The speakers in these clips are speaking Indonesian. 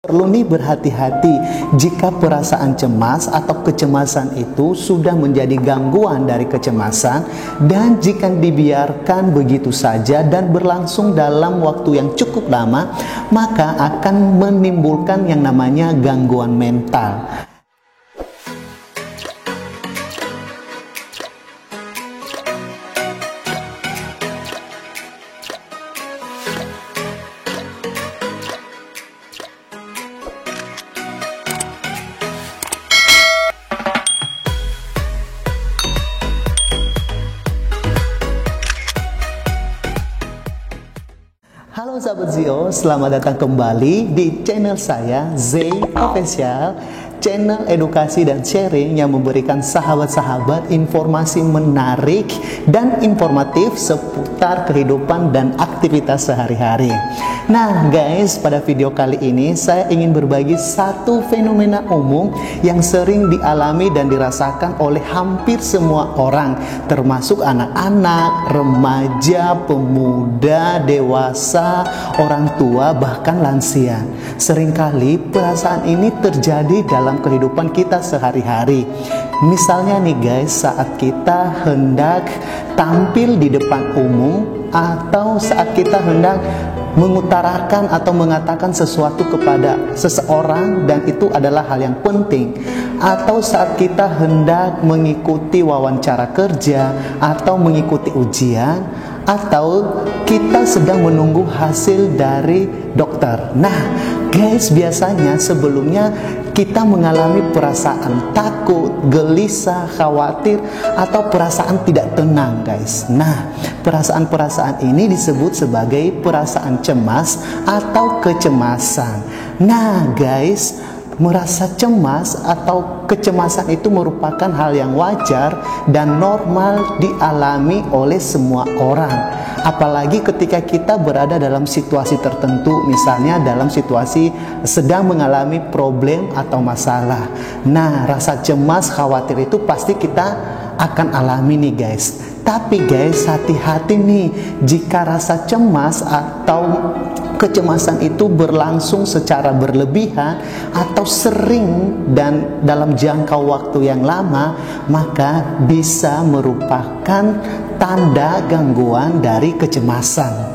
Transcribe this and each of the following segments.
Perlu nih berhati-hati jika perasaan cemas atau kecemasan itu sudah menjadi gangguan dari kecemasan, dan jika dibiarkan begitu saja dan berlangsung dalam waktu yang cukup lama, maka akan menimbulkan yang namanya gangguan mental. Halo sahabat Zio, selamat datang kembali di channel saya Zai Official, channel edukasi dan sharing yang memberikan sahabat-sahabat informasi menarik dan informatif seputar kehidupan dan aktivitas sehari-hari. Nah guys, pada video kali ini saya ingin berbagi satu fenomena umum yang sering dialami dan dirasakan oleh hampir semua orang, termasuk anak-anak, remaja, pemuda, dewasa, orang tua, bahkan lansia. Seringkali perasaan ini terjadi dalam kehidupan kita sehari-hari. Misalnya nih guys, saat kita hendak tampil di depan umum, atau saat kita hendak mengutarakan atau mengatakan sesuatu kepada seseorang dan itu adalah hal yang penting, atau saat kita hendak mengikuti wawancara kerja atau mengikuti ujian, atau kita sedang menunggu hasil dari dokter. Nah guys, biasanya sebelumnya kita mengalami perasaan takut, gelisah, khawatir, atau perasaan tidak tenang guys. Nah, perasaan-perasaan ini disebut sebagai perasaan cemas atau kecemasan. Nah guys, merasa cemas atau kecemasan itu merupakan hal yang wajar dan normal dialami oleh semua orang. Apalagi ketika kita berada dalam situasi tertentu, misalnya dalam situasi sedang mengalami problem atau masalah. Nah, rasa cemas, khawatir itu pasti kita akan alami nih guys. Tapi guys, hati-hati nih jika rasa cemas atau kecemasan itu berlangsung secara berlebihan atau sering dan dalam jangka waktu yang lama, maka bisa merupakan tanda gangguan dari kecemasan.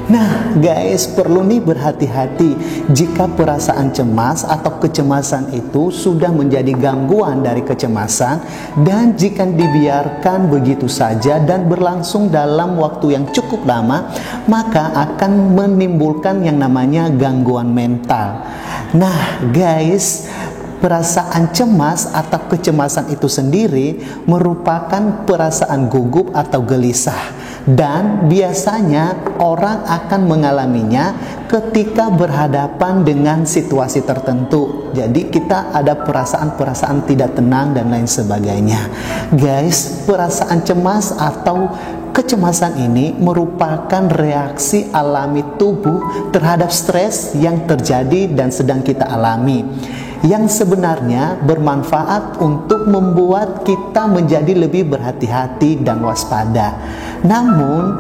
Nah guys, perlu nih berhati-hati jika perasaan cemas atau kecemasan itu sudah menjadi gangguan dari kecemasan, dan jika dibiarkan begitu saja dan berlangsung dalam waktu yang cukup lama, maka akan menimbulkan yang namanya gangguan mental. Nah guys, perasaan cemas atau kecemasan itu sendiri merupakan perasaan gugup atau gelisah, dan biasanya orang akan mengalaminya ketika berhadapan dengan situasi tertentu. Jadi kita ada perasaan-perasaan tidak tenang dan lain sebagainya. Guys, perasaan cemas atau kecemasan ini merupakan reaksi alami tubuh terhadap stres yang terjadi dan sedang kita alami, yang sebenarnya bermanfaat untuk membuat kita menjadi lebih berhati-hati dan waspada. Namun,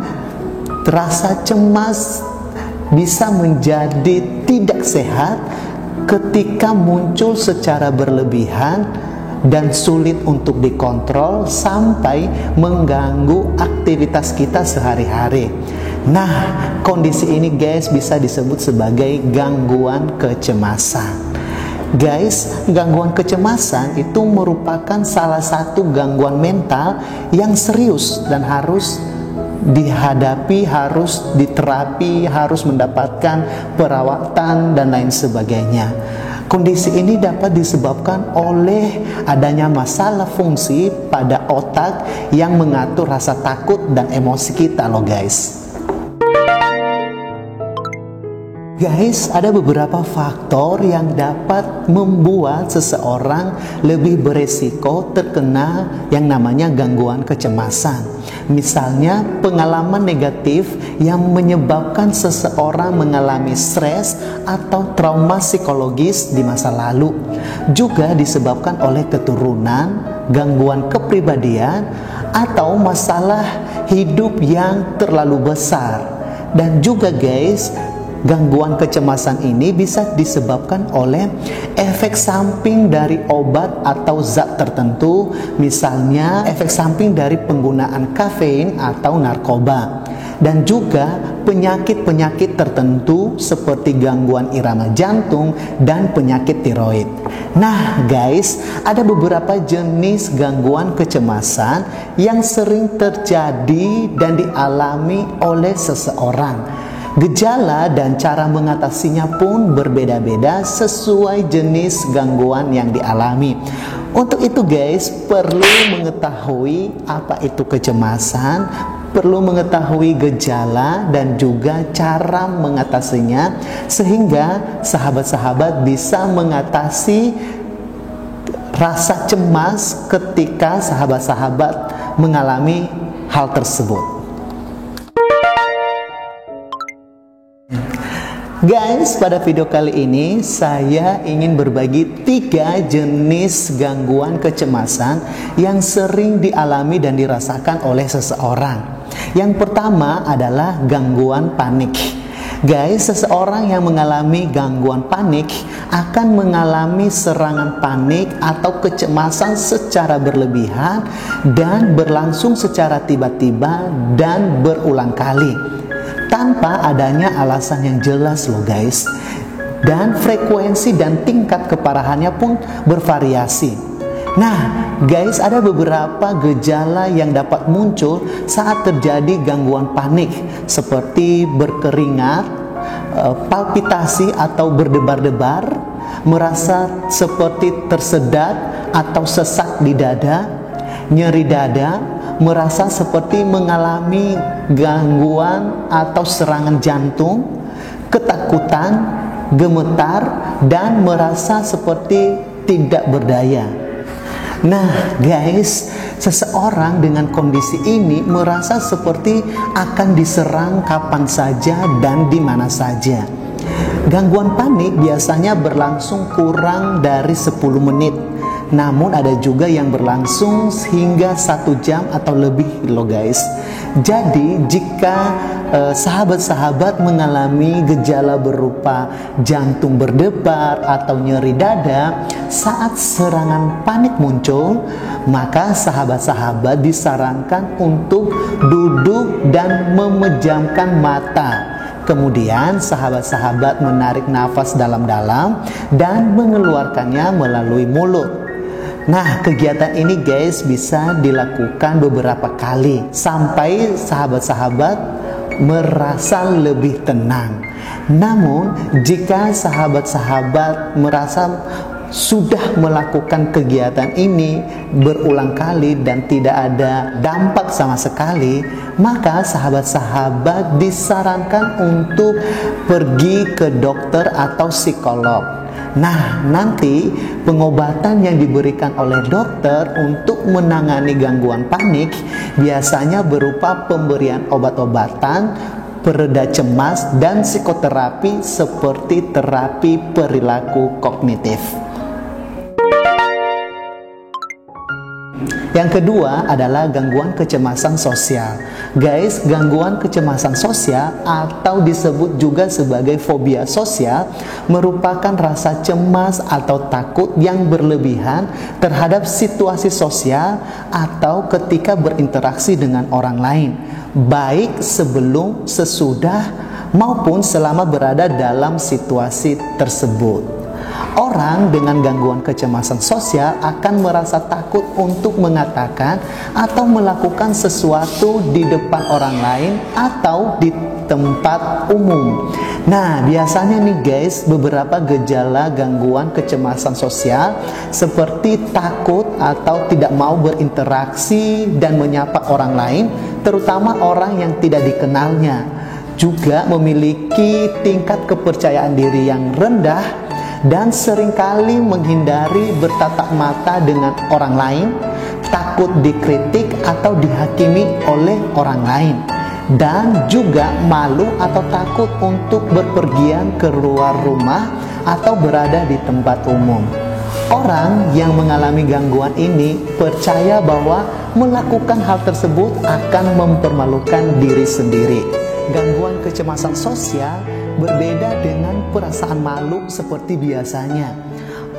rasa cemas bisa menjadi tidak sehat ketika muncul secara berlebihan dan sulit untuk dikontrol sampai mengganggu aktivitas kita sehari-hari. Nah, kondisi ini guys bisa disebut sebagai gangguan kecemasan. Guys, gangguan kecemasan itu merupakan salah satu gangguan mental yang serius dan harus dihadapi, harus diterapi, harus mendapatkan perawatan dan lain sebagainya. Kondisi ini dapat disebabkan oleh adanya masalah fungsi pada otak yang mengatur rasa takut dan emosi kita loh guys. Guys, ada beberapa faktor yang dapat membuat seseorang lebih beresiko terkena yang namanya gangguan kecemasan. Misalnya, pengalaman negatif yang menyebabkan seseorang mengalami stres atau trauma psikologis di masa lalu. Juga disebabkan oleh keturunan, gangguan kepribadian, atau masalah hidup yang terlalu besar. Dan juga guys, gangguan kecemasan ini bisa disebabkan oleh efek samping dari obat atau zat tertentu, misalnya efek samping dari penggunaan kafein atau narkoba, dan juga penyakit-penyakit tertentu seperti gangguan irama jantung dan penyakit tiroid. Nah guys, ada beberapa jenis gangguan kecemasan yang sering terjadi dan dialami oleh seseorang. Gejala dan cara mengatasinya pun berbeda-beda sesuai jenis gangguan yang dialami. Untuk itu guys, perlu mengetahui apa itu kecemasan, perlu mengetahui gejala dan juga cara mengatasinya, sehingga sahabat-sahabat bisa mengatasi rasa cemas ketika sahabat-sahabat mengalami hal tersebut. Guys, pada video kali ini saya ingin berbagi 3 jenis gangguan kecemasan yang sering dialami dan dirasakan oleh seseorang. Yang pertama adalah gangguan panik. Guys, seseorang yang mengalami gangguan panik akan mengalami serangan panik atau kecemasan secara berlebihan dan berlangsung secara tiba-tiba dan berulang kali, tanpa adanya alasan yang jelas loh guys. Dan frekuensi dan tingkat keparahannya pun bervariasi. Nah guys, ada beberapa gejala yang dapat muncul saat terjadi gangguan panik, seperti berkeringat, palpitasi atau berdebar-debar, merasa seperti tersedak atau sesak di dada, nyeri dada, merasa seperti mengalami gangguan atau serangan jantung, ketakutan, gemetar, dan merasa seperti tidak berdaya. Nah guys, seseorang dengan kondisi ini merasa seperti akan diserang kapan saja dan di mana saja. Gangguan panik biasanya berlangsung kurang dari 10 menit. Namun ada juga yang berlangsung hingga 1 jam atau lebih loh guys. Jadi jika sahabat-sahabat mengalami gejala berupa jantung berdebar atau nyeri dada saat serangan panik muncul, maka sahabat-sahabat disarankan untuk duduk dan memejamkan mata. Kemudian sahabat-sahabat menarik nafas dalam-dalam dan mengeluarkannya melalui mulut. Nah, kegiatan ini guys bisa dilakukan beberapa kali sampai sahabat-sahabat merasa lebih tenang. Namun, jika sahabat-sahabat merasa sudah melakukan kegiatan ini berulang kali dan tidak ada dampak sama sekali, maka sahabat-sahabat disarankan untuk pergi ke dokter atau psikolog. Nah, nanti pengobatan yang diberikan oleh dokter untuk menangani gangguan panik biasanya berupa pemberian obat-obatan, pereda cemas, dan psikoterapi seperti terapi perilaku kognitif. Yang kedua adalah gangguan kecemasan sosial. Guys, gangguan kecemasan sosial atau disebut juga sebagai fobia sosial merupakan rasa cemas atau takut yang berlebihan terhadap situasi sosial atau ketika berinteraksi dengan orang lain, baik sebelum, sesudah, maupun selama berada dalam situasi tersebut. Orang dengan gangguan kecemasan sosial akan merasa takut untuk mengatakan atau melakukan sesuatu di depan orang lain atau di tempat umum. Nah, biasanya nih guys, beberapa gejala gangguan kecemasan sosial seperti takut atau tidak mau berinteraksi dan menyapa orang lain, terutama orang yang tidak dikenalnya. Juga memiliki tingkat kepercayaan diri yang rendah dan seringkali menghindari bertatap mata dengan orang lain, takut dikritik atau dihakimi oleh orang lain, dan juga malu atau takut untuk berpergian keluar rumah atau berada di tempat umum. Orang yang mengalami gangguan ini percaya bahwa melakukan hal tersebut akan mempermalukan diri sendiri. Gangguan kecemasan sosial berbeda dengan perasaan malu seperti biasanya.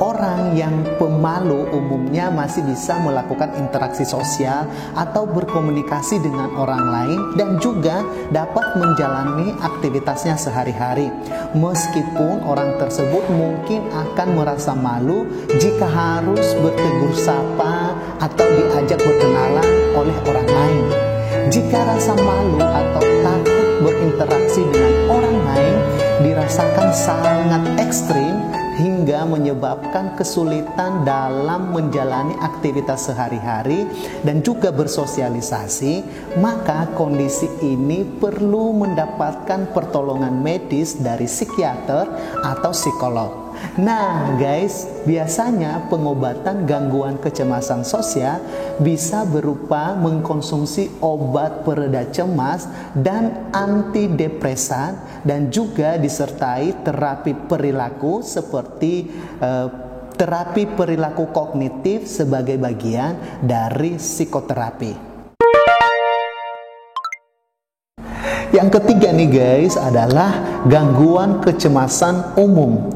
Orang yang pemalu umumnya masih bisa melakukan interaksi sosial atau berkomunikasi dengan orang lain dan juga dapat menjalani aktivitasnya sehari-hari. Meskipun orang tersebut mungkin akan merasa malu jika harus bertegur sapa atau diajak berkenalan oleh orang lain. Jika rasa malu atau takut berinteraksi dengan orang lain dirasakan sangat ekstrim hingga menyebabkan kesulitan dalam menjalani aktivitas sehari-hari dan juga bersosialisasi, maka kondisi ini perlu mendapatkan pertolongan medis dari psikiater atau psikolog. Nah guys, biasanya pengobatan gangguan kecemasan sosial bisa berupa mengkonsumsi obat pereda cemas dan antidepresan dan juga disertai terapi perilaku seperti terapi perilaku kognitif sebagai bagian dari psikoterapi. Yang ketiga nih guys adalah gangguan kecemasan umum.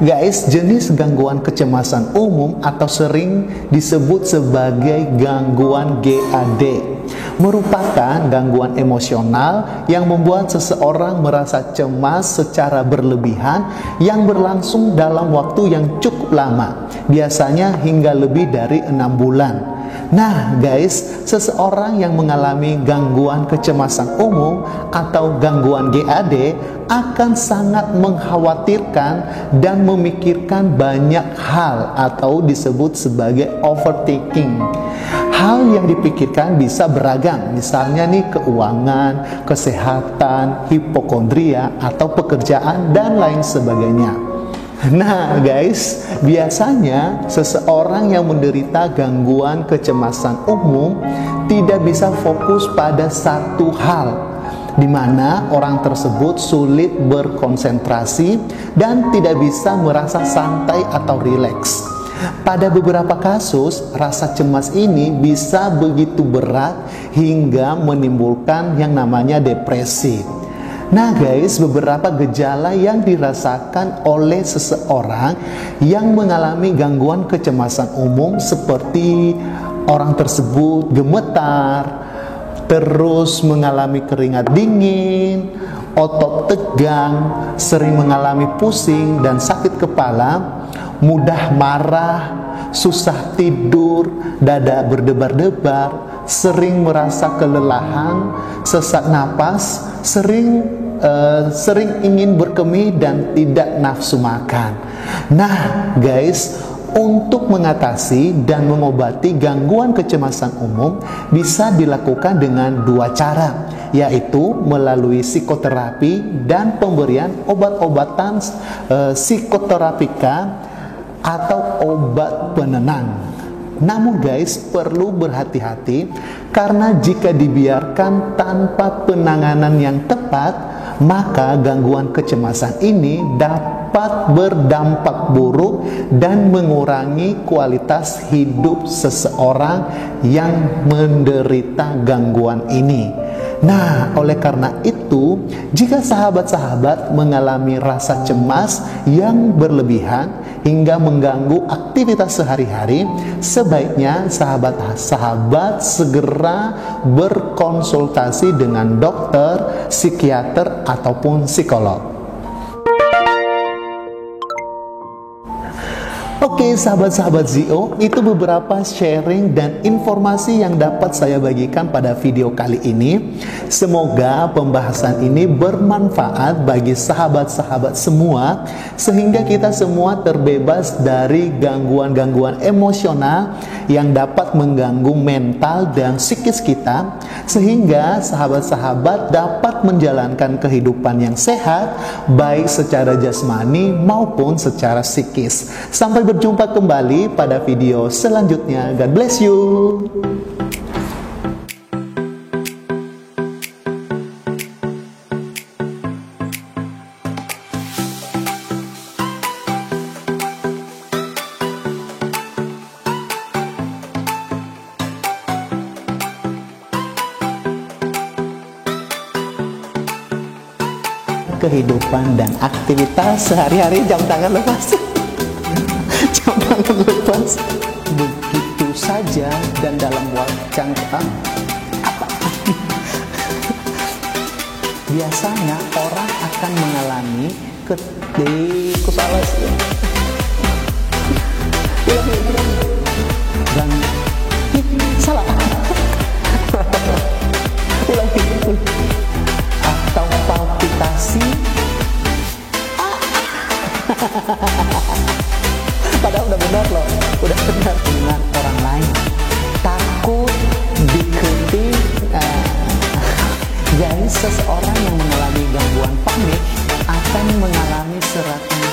Guys, jenis gangguan kecemasan umum atau sering disebut sebagai gangguan GAD merupakan gangguan emosional yang membuat seseorang merasa cemas secara berlebihan yang berlangsung dalam waktu yang cukup lama, biasanya hingga lebih dari 6 bulan. Nah guys, seseorang yang mengalami gangguan kecemasan umum atau gangguan GAD akan sangat mengkhawatirkan dan memikirkan banyak hal atau disebut sebagai overthinking. Hal yang dipikirkan bisa beragam, misalnya nih keuangan, kesehatan, hipokondria atau pekerjaan dan lain sebagainya. Nah guys, biasanya seseorang yang menderita gangguan kecemasan umum tidak bisa fokus pada satu hal, di mana orang tersebut sulit berkonsentrasi dan tidak bisa merasa santai atau rileks. Pada beberapa kasus, rasa cemas ini bisa begitu berat hingga menimbulkan yang namanya depresi. Nah guys, beberapa gejala yang dirasakan oleh seseorang yang mengalami gangguan kecemasan umum seperti orang tersebut gemetar, terus mengalami keringat dingin, otot tegang, sering mengalami pusing dan sakit kepala, mudah marah, susah tidur, dada berdebar-debar, sering merasa kelelahan, sesak napas, sering ingin berkemih dan tidak nafsu makan. Nah guys, untuk mengatasi dan mengobati gangguan kecemasan umum bisa dilakukan dengan dua cara, yaitu melalui psikoterapi dan pemberian obat-obatan psikoterapika atau obat penenang. Namun guys, perlu berhati-hati karena jika dibiarkan tanpa penanganan yang tepat, maka gangguan kecemasan ini dapat berdampak buruk dan mengurangi kualitas hidup seseorang yang menderita gangguan ini. Nah, oleh karena itu, jika sahabat-sahabat mengalami rasa cemas yang berlebihan hingga mengganggu aktivitas sehari-hari, sebaiknya sahabat-sahabat segera berkonsultasi dengan dokter, psikiater, ataupun psikolog. Oke sahabat-sahabat ZO, itu beberapa sharing dan informasi yang dapat saya bagikan pada video kali ini. Semoga pembahasan ini bermanfaat bagi sahabat-sahabat semua, sehingga kita semua terbebas dari gangguan-gangguan emosional yang dapat mengganggu mental dan psikis kita, sehingga sahabat-sahabat dapat menjalankan kehidupan yang sehat, baik secara jasmani maupun secara psikis. Sampai berjumpa kembali pada video selanjutnya. God bless you. kehidupan dan aktivitas sehari-hari. Jam tangan lepas. Jam tangan lepas. Begitu saja dan dalam waktu biasanya orang akan mengalami dan salah ulangi atau palpitasi padahal udah benar loh, udah benar dengan orang lain, takut dikritik. Jadi seseorang yang mengalami gangguan panik akan mengalami serangan